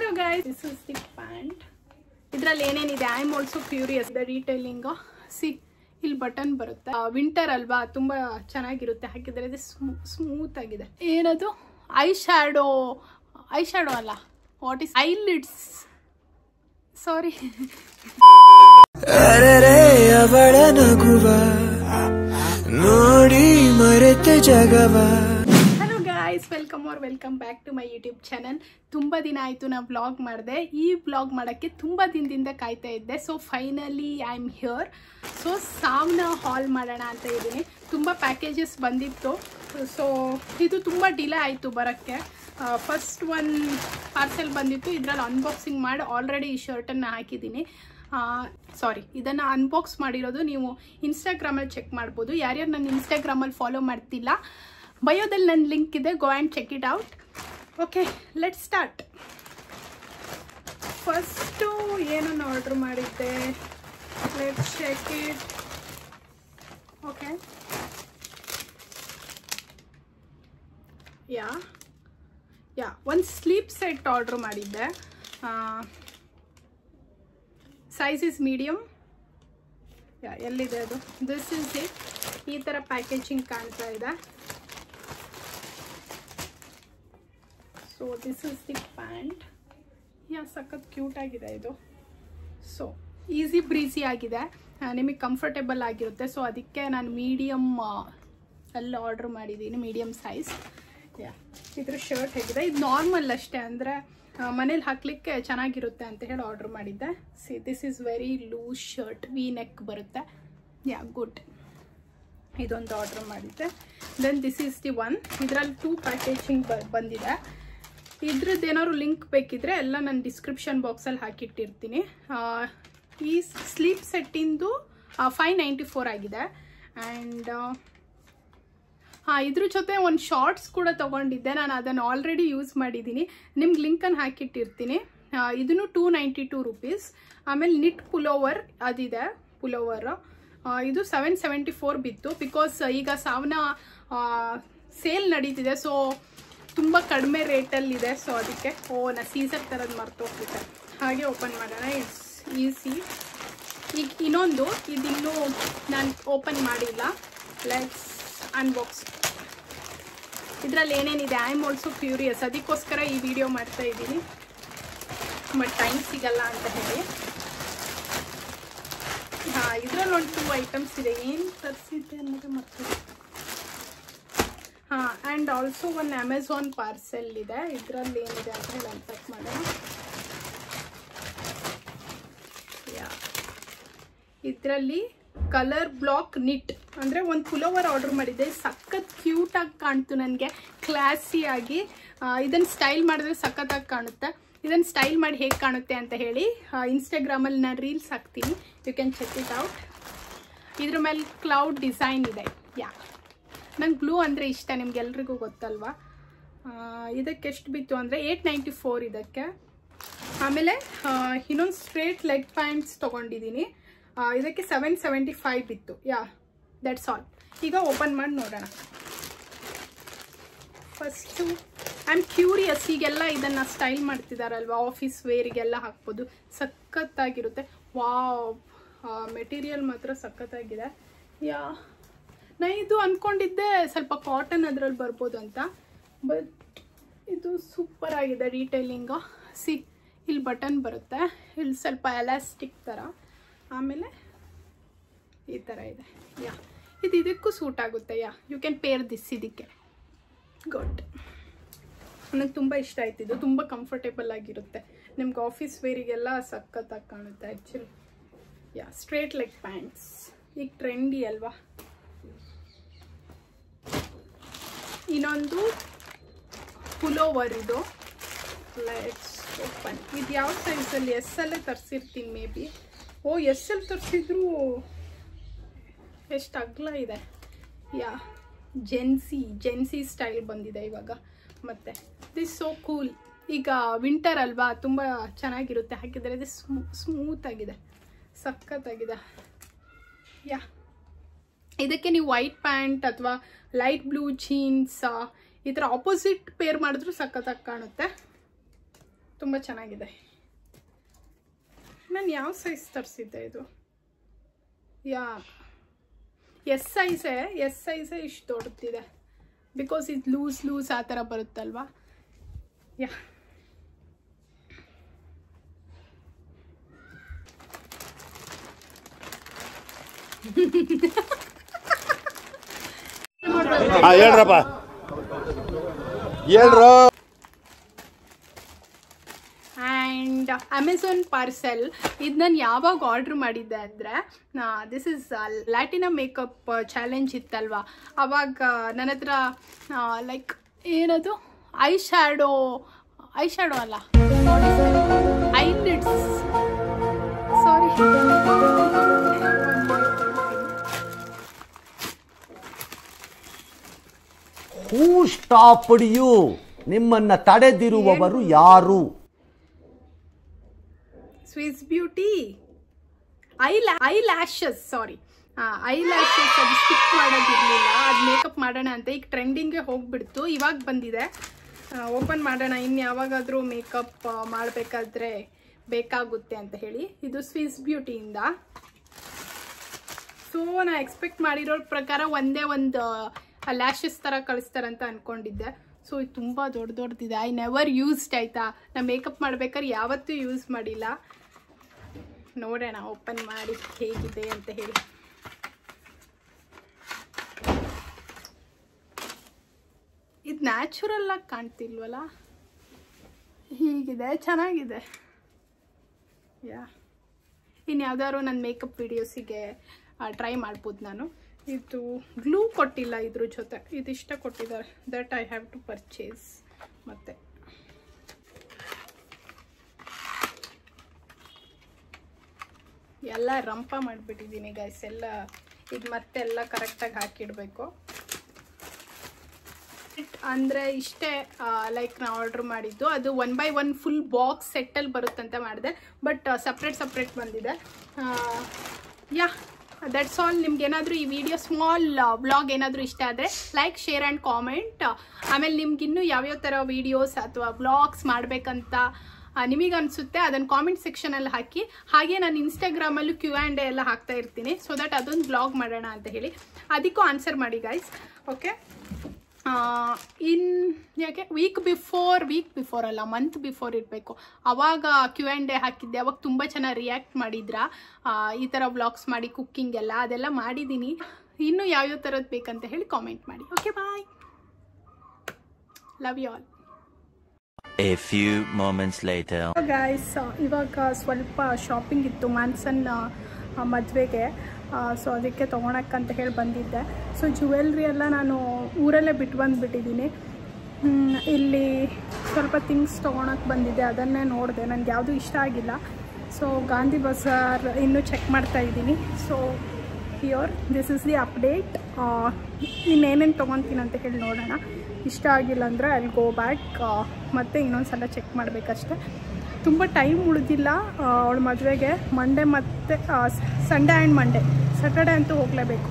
Hello guys, this is the pant. Idರಲ್ಲಿ ಏನೇನಿದೆ? I am also curious the detailing. See, ಇಲ್ಲಿ button ಬರುತ್ತೆ. Winter ಅಲ್ವಾ, ತುಂಬಾ ಚೆನ್ನಾಗಿರುತ್ತೆ ಹಾಕಿದ್ರೆ. ಇದು ಸ್ಮೂತ್ ಆಗಿದೆ. ಏನದು? ಐ ಶ್ಯಾಡೋ ಅಲ್ಲ, ವಾಟ್ ಇಸ್ ಐಲಿಡ್ಸ್? ಸಾರಿ. ಅರೆರೆ ಅವಳ ನಗುವ ನೋಡಿ ಮರೆತೆ ಜಗವ. Welcome back to my YouTube channel. ತುಂಬ ದಿನ ಆಯಿತು ನಾನು ವ್ಲಾಗ್ ಮಾಡಿದೆ. ಈ ವ್ಲಾಗ್ ಮಾಡೋಕ್ಕೆ ತುಂಬ ದಿನದಿಂದ ಕಾಯ್ತಾ ಇದ್ದೆ. So finally I am here. So Savana haul ಮಾಡೋಣ ಅಂತ ಇದ್ದೀನಿ. ತುಂಬ ಪ್ಯಾಕೇಜಸ್ ಬಂದಿತ್ತು. ಸೊ ಇದು ತುಂಬ ಡಿಲೇ ಆಯಿತು ಬರೋಕ್ಕೆ. ಫಸ್ಟ್ ಒನ್ ಪಾರ್ಸೆಲ್ ಬಂದಿತ್ತು. ಇದರಲ್ಲಿ ಅನ್ಬಾಕ್ಸಿಂಗ್ ಮಾಡಿ ಆಲ್ರೆಡಿ ಈ ಶರ್ಟನ್ನು ಹಾಕಿದ್ದೀನಿ. ಇದನ್ನು ಅನ್ಬಾಕ್ಸ್ ಮಾಡಿರೋದು ನೀವು ಇನ್ಸ್ಟಾಗ್ರಾಮಲ್ಲಿ ಚೆಕ್ ಮಾಡ್ಬೋದು. ಯಾರ್ಯಾರು ನನ್ನ ಇನ್ಸ್ಟಾಗ್ರಾಮಲ್ಲಿ ಫಾಲೋ ಮಾಡ್ತಿಲ್ಲ, ಬಯೋದಲ್ಲಿ ನನ್ನ ಲಿಂಕ್ ಇದೆ, go and check it out. Okay, let start. First ಏನನ್ನು ಆರ್ಡ್ರ್ ಮಾಡಿದ್ದೆ, let check it. Okay, yeah ಒಂದು ಸ್ಲೀಪ್ ಸೆಟ್ ಆರ್ಡ್ರ್ ಮಾಡಿದ್ದೆ. Size is medium. ಎಲ್ಲಿದೆ ಅದು? This is it. ಈ ಥರ ಪ್ಯಾಕೇಜಿಂಗ್ ಕಾಣ್ತಾ ಇದೆ. So this is the pant. ಸಖತ್ ಕ್ಯೂಟ್ ಆಗಿದೆ ಇದು. ಸೊ ಈಸಿ ಬ್ರೀಸಿ ಆಗಿದೆ, ನಿಮಗೆ ಕಂಫರ್ಟೇಬಲ್ ಆಗಿರುತ್ತೆ. ಸೊ ಅದಕ್ಕೆ ನಾನು ಮೀಡಿಯಮ್ ಅಲ್ಲಿ ಆರ್ಡ್ರ್ ಮಾಡಿದ್ದೀನಿ, ಮೀಡಿಯಮ್ ಸೈಜ್. ಇದ್ರ ಶರ್ಟ್ ಹೇಗಿದೆ, ಇದು ನಾರ್ಮಲ್ ಅಷ್ಟೇ, ಅಂದರೆ ಮನೇಲಿ ಹಾಕ್ಲಿಕ್ಕೆ ಚೆನ್ನಾಗಿರುತ್ತೆ ಅಂತ ಹೇಳಿ ಆರ್ಡ್ರ್ ಮಾಡಿದ್ದೆ. See this is very loose shirt, V neck ಬರುತ್ತೆ. ಗುಡ್. ಇದೊಂದು ಆರ್ಡ್ರ್ ಮಾಡಿದ್ದೆ. Then this is the one. ಇದರಲ್ಲಿ 2 ಪ್ಯಾಕೇಜಿಂಗ್ ಬಂದಿದೆ. ಇದ್ರದ್ದು ಏನಾದ್ರು ಲಿಂಕ್ ಬೇಕಿದ್ರೆ ಎಲ್ಲ ನಾನು ಡಿಸ್ಕ್ರಿಪ್ಷನ್ ಬಾಕ್ಸಲ್ಲಿ ಹಾಕಿಟ್ಟಿರ್ತೀನಿ. ಈ ಸ್ಲೀಪ್ ಸೆಟ್ಟಿಂದು 594 ಆಗಿದೆ. ಆ್ಯಂಡ್ ಇದ್ರ ಜೊತೆ ಒಂದು ಶಾರ್ಟ್ಸ್ ಕೂಡ ತೊಗೊಂಡಿದ್ದೆ. ನಾನು ಅದನ್ನು ಆಲ್ರೆಡಿ ಯೂಸ್ ಮಾಡಿದ್ದೀನಿ, ನಿಮ್ಗೆ ಲಿಂಕನ್ನು ಹಾಕಿಟ್ಟಿರ್ತೀನಿ. ಇದನ್ನು 292 ರೂಪೀಸ್. ಆಮೇಲೆ ನಿಟ್ ಪುಲೋವರ್ ಅದಿದೆ, ಪುಲೋವರ್. ಇದು 774 ಬಿತ್ತು. ಬಿಕಾಸ್ ಈಗ ಸಾವನ್ನ ಸೇಲ್ ನಡೀತಿದೆ, ಸೊ ತುಂಬ ಕಡಿಮೆ ರೇಟಲ್ಲಿದೆ. ಸೊ ಅದಕ್ಕೆ ನಾ ಸೀಸರ್ ಥರದ್ದು ಮರ್ತೋಗ್ಬಿಟ್ಟೆ. ಹಾಗೆ ಓಪನ್ ಮಾಡೋಣ, ಇಟ್ಸ್ ಈಸಿ. ಈಗ ಇನ್ನೊಂದು, ಇದಿನ್ನೂ ನಾನು ಓಪನ್ ಮಾಡಿಲ್ಲ. Let's unbox. ಇದರಲ್ಲಿ ಏನೇನಿದೆ? ಐ ಆಮ್ ಆಲ್ಸೋ ಕ್ಯೂರಿಯಸ್, ಅದಕ್ಕೋಸ್ಕರ ಈ ವಿಡಿಯೋ ಮಾಡ್ತಾ ಇದ್ದೀನಿ. ಬಟ್ ಟೈಮ್ ಸಿಗಲ್ಲ ಅಂತ ಹೇಳಿ. ಇದರಲ್ಲಿ ಒಂದು 2 ಐಟಮ್ಸ್ ಇದೆ. ಏನು ತರಿಸಿದ್ದೆ ಅನ್ನೋದು ಮರ್ತೋಗ್ಬಿಟ್ಟೆ. ಆ್ಯಂಡ್ ಆಲ್ಸೋ ಒಂದು ಅಮೆಝಾನ್ ಪಾರ್ಸೆಲ್ ಇದೆ. ಇದರಲ್ಲಿ ಏನಿದೆ ಅಂತ ಹೇಳಿ ಅನ್ಪ್ಯಾಕ್ ಮಾಡೋಣ. ಇದರಲ್ಲಿ ಕಲರ್ ಬ್ಲಾಕ್ ನಿಟ್ ಅಂದರೆ ಒಂದು ಪುಲೋವರ್ ಆರ್ಡರ್ ಮಾಡಿದ್ದೆ. ಸಖತ್ ಕ್ಯೂಟಾಗಿ ಕಾಣ್ತು ನನಗೆ, ಕ್ಲಾಸಿಯಾಗಿ. ಇದನ್ನು ಸ್ಟೈಲ್ ಮಾಡಿದ್ರೆ ಸಖತ್ತಾಗಿ ಕಾಣುತ್ತೆ. ಇದನ್ನು ಸ್ಟೈಲ್ ಮಾಡಿ ಹೇಗೆ ಕಾಣುತ್ತೆ ಅಂತ ಹೇಳಿ ಇನ್ಸ್ಟಾಗ್ರಾಮಲ್ಲಿ ನಾನು ರೀಲ್ಸ್ ಹಾಕ್ತೀನಿ, you can check it out. ಇದ್ರ ಮೇಲೆ ಕ್ಲೌಡ್ ಡಿಸೈನ್ ಇದೆ. ನಂಗೆ ಬ್ಲೂ ಅಂದರೆ ಇಷ್ಟ, ನಿಮ್ಗೆಲ್ರಿಗೂ ಗೊತ್ತಲ್ವಾ. ಇದಕ್ಕೆ ಎಷ್ಟು ಬಿತ್ತು ಅಂದರೆ 894 ಇದಕ್ಕೆ. ಆಮೇಲೆ ಇನ್ನೊಂದು ಸ್ಟ್ರೇಟ್ ಲೆಗ್ ಪ್ಯಾಂಟ್ಸ್ ತೊಗೊಂಡಿದ್ದೀನಿ, ಇದಕ್ಕೆ 775 ಬಿತ್ತು. That's all. ಈಗ ಓಪನ್ ಮಾಡಿ ನೋಡೋಣ. First I am curious. ಈಗೆಲ್ಲ ಇದನ್ನು ಸ್ಟೈಲ್ ಮಾಡ್ತಿದ್ದಾರಲ್ವ, ಆಫೀಸ್ ವೇರಿಗೆಲ್ಲ ಹಾಕ್ಬೋದು, ಸಖತ್ತಾಗಿರುತ್ತೆ. ವಾವ್, ಮೆಟೀರಿಯಲ್ ಮಾತ್ರ ಸಖತ್ತಾಗಿದೆ. ನಾ ಇದು ಅಂದ್ಕೊಂಡಿದ್ದೆ ಸ್ವಲ್ಪ ಕಾಟನ್ ಅದರಲ್ಲಿ ಬರ್ಬೋದು ಅಂತ, ಬಟ್ ಇದು ಸೂಪರ್ ಆಗಿದೆ ಡೀಟೇಲಿಂಗು. ಸಿ, ಇಲ್ಲಿ ಬಟನ್ ಬರುತ್ತೆ, ಇಲ್ಲಿ ಸ್ವಲ್ಪ ಎಲಾಸ್ಟಿಕ್ ಥರ, ಆಮೇಲೆ ಈ ಥರ ಇದೆ. ಇದು ಇದಕ್ಕೂ ಸೂಟ್ ಆಗುತ್ತೆ. ಯು ಕ್ಯಾನ್ ಪೇರ್ ದಿಸ್ ಇದಕ್ಕೆ. ಗುಡ್. ನನಗೆ ತುಂಬ ಇಷ್ಟ ಆಯ್ತು. ಇದು ತುಂಬ ಕಂಫರ್ಟೇಬಲ್ ಆಗಿರುತ್ತೆ, ನಿಮ್ಗೆ ಆಫೀಸ್ ವೇರಿಗೆಲ್ಲ ಸಖತ್ತಾಗಿ ಕಾಣುತ್ತೆ ಆ್ಯಕ್ಚುಲಿ. ಸ್ಟ್ರೇಟ್ ಲೆಗ್ ಪ್ಯಾಂಟ್ಸ್ ಈಗ ಟ್ರೆಂಡಿ ಅಲ್ವಾ. ಇನ್ನೊಂದು ಪುಲೋವರ್ ಇದು. Let's open. ಇದು ಯಾವ ಸೈಜಲ್ಲಿ? ಎಸ್ಸಲ್ಲೇ ತರಿಸಿರ್ತೀನಿ ಮೇ ಬಿ. ಎಸ್ಸಲ್ಲಿ ತರಿಸಿದ್ರು ಎಷ್ಟು ಅಗಲ ಇದೆ. ಜೆನ್ಸಿ ಸ್ಟೈಲ್ ಬಂದಿದೆ ಇವಾಗ. ಮತ್ತು ದಿಸ್ ಸೋ ಕೂಲ್. ಈಗ ವಿಂಟರ್ ಅಲ್ವಾ, ತುಂಬ ಚೆನ್ನಾಗಿರುತ್ತೆ ಹಾಕಿದರೆ. ಇದು ಸ್ಮೂತ್ ಆಗಿದೆ, ಸಖತ್ತಾಗಿದೆ. ಇದಕ್ಕೆ ನೀವು ವೈಟ್ ಪ್ಯಾಂಟ್ ಅಥವಾ ಲೈಟ್ ಬ್ಲೂ ಜೀನ್ಸ್ ಈ ಥರ ಆಪೋಸಿಟ್ ಪೇರ್ ಮಾಡಿದ್ರು ಸಖತ್ತಾಗಿ ಕಾಣುತ್ತೆ. ತುಂಬ ಚೆನ್ನಾಗಿದೆ. ನಾನು ಯಾವ ಸೈಜ್ ತರಿಸಿದ್ದೆ ಇದು? ಎಸ್ ಸೈಜೇ ಇಷ್ಟು ದೊಡ್ಡದಿದೆ, ಬಿಕಾಸ್ ಇದು ಲೂಸ್ ಆ ಥರ ಬರುತ್ತಲ್ವಾ. ಹೇಳ್ರಪ್ಪ ಹೇಳ್ರು. ಆ್ಯಂಡ್ ಅಮೆಝಾನ್ ಪಾರ್ಸೆಲ್ ಇದು ನಾನು ಯಾವಾಗ ಆರ್ಡ್ರ್ ಮಾಡಿದ್ದೆ ಅಂದರೆ, this is Latina makeup challenge ಇತ್ತಲ್ವ, ಆವಾಗ ನನ್ನ ಹತ್ರ ಲೈಕ್ ಏನದು ಐ ಶ್ಯಾಡೋ ಅಲ್ಲ, eyelids, sorry, who stopped you? ನಿಮ್ಮನ್ನ ತಡೆದಿರುವವರು ಯಾರು? Swiss beauty eyelashes, sorry, eyelashes ಅದು ಸ್ಟಿಕ್ ಮಾಡೋದಿರಲಿಲ್ಲ, ಅದು ಮೇಕಪ್ ಮಾಡೋಣ ಅಂತ ಈಗ ಟ್ರೆಂಡಿಂಗ್ಗೆ ಹೋಗ್ಬಿಡ್ತು, ಇವಾಗ ಬಂದಿದೆ. ಓಪನ್ ಮಾಡೋಣ, ಇನ್ನು ಯಾವಾಗಾದರೂ ಮೇಕಪ್ ಮಾಡಬೇಕಾದ್ರೆ ಬೇಕಾಗುತ್ತೆ ಅಂತ ಹೇಳಿ. ಇದು ಸ್ವಿಸ್ ಬ್ಯೂಟಿಯಿಂದ. ಸೊ ನಾ ಎಕ್ಸ್ಪೆಕ್ಟ್ ಮಾಡಿರೋ ಪ್ರಕಾರ ಒಂದೇ ಒಂದು ಲ್ಯಾಶಸ್ ಥರ ಕಳಿಸ್ತಾರಂತ ಅಂದ್ಕೊಂಡಿದ್ದೆ. ಸೊ ಇದು ತುಂಬ ದೊಡ್ಡದಿದೆ. ಐ ನೆವರ್ ಯೂಸ್ಡ್, ಆಯಿತಾ. ನಾ ಮೇಕಪ್ ಮಾಡ್ಬೇಕಾದ್ರೆ ಯಾವತ್ತೂ ಯೂಸ್ ಮಾಡಿಲ್ಲ. ನೋಡೋಣ ಓಪನ್ ಮಾಡಿ ಹೇಗಿದೆ ಅಂತ ಹೇಳಿ. ಇದು ನ್ಯಾಚುರಲ್ ಆಗಿ ಕಾಣ್ತಿಲ್ವಲ್ಲ, ಹೀಗಿದೆ, ಚೆನ್ನಾಗಿದೆ. ಇನ್ನು ಯಾವ್ದಾದ್ರು ನನ್ನ ಮೇಕಪ್ ವಿಡಿಯೋಸಿಗೆ ಟ್ರೈ ಮಾಡ್ಬೋದು ನಾನು. ಇದು ಗ್ಲೂ ಕೊಟ್ಟಿಲ್ಲ ಇದ್ರ ಜೊತೆ, ಇದಿಷ್ಟ ಕೊಟ್ಟಿದ್ದಾರೆ, that I have to purchase. ಮತ್ತೆ ಎಲ್ಲ ರಂಪ ಮಾಡಿಬಿಟ್ಟಿದ್ದೀನಿ ಗೈಸ್, ಎಲ್ಲ ಇದು ಮತ್ತೆಲ್ಲ ಕರೆಕ್ಟಾಗಿ ಹಾಕಿಡಬೇಕು. ಅಂದರೆ ಇಷ್ಟೇ ಲೈಕ್ ನಾವು ಆರ್ಡ್ರ್ ಮಾಡಿದ್ದು, ಅದು 1 by 1 ಫುಲ್ ಬಾಕ್ಸ್ ಸೆಟ್ಟಲ್ಲಿ ಬರುತ್ತಂತ ಮಾಡಿದೆ, ಬಟ್ ಸಪ್ರೇಟ್ ಬಂದಿದೆ. That's all. ನಿಮ್ಗೆ ಏನಾದರೂ ಈ ವಿಡಿಯೋ ಸ್ಮಾಲ್ ವ್ಲಾಗ್ ಏನಾದರೂ ಇಷ್ಟ ಆದರೆ ಲೈಕ್, ಶೇರ್ ಆ್ಯಂಡ್ ಕಾಮೆಂಟ್. ಆಮೇಲೆ ನಿಮ್ಗಿನ್ನೂ ಯಾವ್ಯಾವ ಥರ ವೀಡಿಯೋಸ್ ಅಥವಾ ವ್ಲಾಗ್ಸ್ ಮಾಡಬೇಕಂತ ನಿಮಗೆ ಅನಿಸುತ್ತೆ ಅದನ್ನು ಕಾಮೆಂಟ್ ಸೆಕ್ಷನಲ್ಲಿ ಹಾಕಿ. ಹಾಗೆ ನಾನು ಇನ್ಸ್ಟಾಗ್ರಾಮಲ್ಲೂ Q&A ಎಲ್ಲ ಹಾಕ್ತಾ ಇರ್ತೀನಿ, ಸೊ ದಟ್ ಅದೊಂದು ವ್ಲಾಗ್ ಮಾಡೋಣ ಅಂತ ಹೇಳಿ. ಅದಕ್ಕೂ ಆನ್ಸರ್ ಮಾಡಿ ಗೈಸ್, ಓಕೆ. ಯಾಕೆ ವೀಕ್ ಬಿಫೋರ್ ಅಲ್ಲ, ಮಂತ್ ಬಿಫೋರ್ ಇರಬೇಕು, ಆವಾಗ Q&A ಹಾಕಿದ್ದೆ. ಅವಾಗ ತುಂಬ ಚೆನ್ನಾಗಿ ರಿಯಾಕ್ಟ್ ಮಾಡಿದ್ರಾ ಈ ಥರ ವ್ಲಾಗ್ಸ್ ಮಾಡಿ, ಕುಕ್ಕಿಂಗ್ ಎಲ್ಲ ಅದೆಲ್ಲ ಮಾಡಿದ್ದೀನಿ. ಇನ್ನೂ ಯಾವ್ಯಾವ ಥರದ್ದು ಬೇಕಂತ ಹೇಳಿ ಕಾಮೆಂಟ್ ಮಾಡಿ. Okay, bye, love you all. A few moments later. Guys, ಇವಾಗ ಸ್ವಲ್ಪ ಶಾಪಿಂಗ್ ಇತ್ತು ಮಾನ್ಸನ್ ಮದುವೆಗೆ, ಸೊ ಅದಕ್ಕೆ ತೊಗೊಳಕ್ಕಂತ ಹೇಳಿ ಬಂದಿದ್ದೆ. ಸೊ ಜ್ಯುವೆಲ್ರಿ ಎಲ್ಲ ನಾನು ಊರಲ್ಲೇ ಬಂದುಬಿಟ್ಟಿದ್ದೀನಿ. ಇಲ್ಲಿ ಸ್ವಲ್ಪ ಥಿಂಗ್ಸ್ ತೊಗೊಳಕ್ಕೆ ಬಂದಿದ್ದೆ, ಅದನ್ನೇ ನೋಡಿದೆ, ನನಗೆ ಯಾವುದೂ ಇಷ್ಟ ಆಗಿಲ್ಲ. ಸೊ ಗಾಂಧಿ ಬಜಾರ್ ಇನ್ನೂ ಚೆಕ್ ಮಾಡ್ತಾ ಇದ್ದೀನಿ. So this is the update. ಇನ್ನೇನೇನು ತೊಗೊತೀನಿ ಅಂತ ಹೇಳಿ ನೋಡೋಣ. ಇಷ್ಟ ಆಗಿಲ್ಲ ಅಂದರೆ ಅಲ್ಲಿ ಗೋ ಬ್ಯಾಕ್, ಮತ್ತು ಇನ್ನೊಂದು ಸಲ ಚೆಕ್ ಮಾಡಬೇಕಷ್ಟೆ. ತುಂಬ ಟೈಮ್ ಉಳಿದಿಲ್ಲ ಅವಳ ಮದುವೆಗೆ. ಮಂಡೇ ಮತ್ತು ಸಂಡೇ ಆ್ಯಂಡ್ ಮಂಡೇ, ಸ್ಯಾಟರ್ಡೆ ಅಂತೂ ಹೋಗಲೇಬೇಕು.